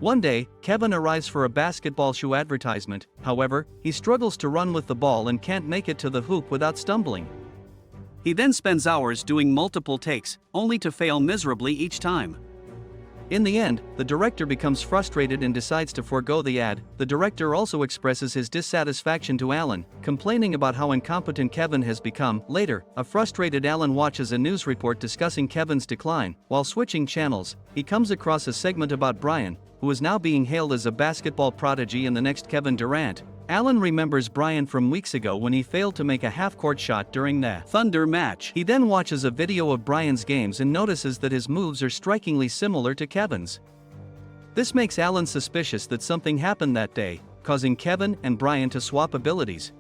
One day, Kevin arrives for a basketball shoe advertisement. However, he struggles to run with the ball and can't make it to the hoop without stumbling. He then spends hours doing multiple takes, only to fail miserably each time. In the end, the director becomes frustrated and decides to forego the ad. The director also expresses his dissatisfaction to Alan, complaining about how incompetent Kevin has become. Later, a frustrated Alan watches a news report discussing Kevin's decline. While switching channels, he comes across a segment about Brian, who is now being hailed as a basketball prodigy and the next Kevin Durant. Alan remembers Brian from weeks ago when he failed to make a half-court shot during the Thunder match. He then watches a video of Brian's games and notices that his moves are strikingly similar to Kevin's. This makes Alan suspicious that something happened that day, causing Kevin and Brian to swap abilities.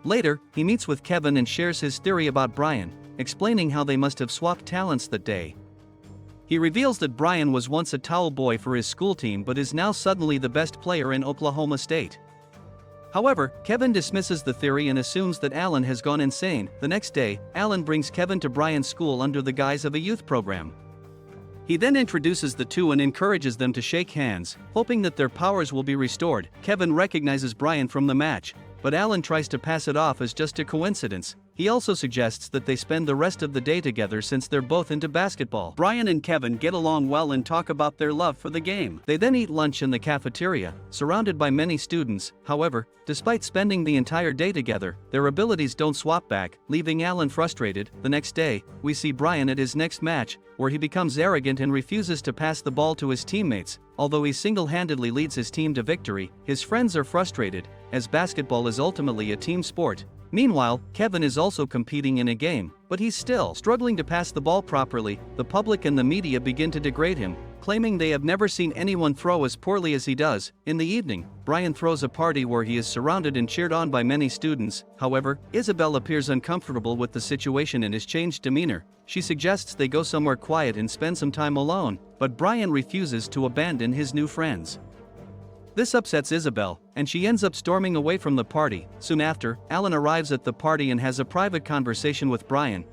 Later, he meets with Kevin and shares his theory about Brian, explaining how they must have swapped talents that day. He reveals that Brian was once a towel boy for his school team but is now suddenly the best player in Oklahoma State. However, Kevin dismisses the theory and assumes that Alan has gone insane. The next day, Alan brings Kevin to Brian's school under the guise of a youth program. He then introduces the two and encourages them to shake hands, hoping that their powers will be restored. Kevin recognizes Brian from the match, but Alan tries to pass it off as just a coincidence. He also suggests that they spend the rest of the day together since they're both into basketball. Brian and Kevin get along well and talk about their love for the game. They then eat lunch in the cafeteria, surrounded by many students. However, despite spending the entire day together, their abilities don't swap back, leaving Alan frustrated. The next day, we see Brian at his next match, where he becomes arrogant and refuses to pass the ball to his teammates. Although he single-handedly leads his team to victory, his friends are frustrated, as basketball is ultimately a team sport. Meanwhile, Kevin is also competing in a game, but he's still struggling to pass the ball properly. The public and the media begin to degrade him, claiming they have never seen anyone throw as poorly as he does. In the evening, Brian throws a party where he is surrounded and cheered on by many students. However, Isabel appears uncomfortable with the situation and his changed demeanor. She suggests they go somewhere quiet and spend some time alone, but Brian refuses to abandon his new friends. This upsets Isabel, and she ends up storming away from the party. Soon after, Alan arrives at the party and has a private conversation with Brian,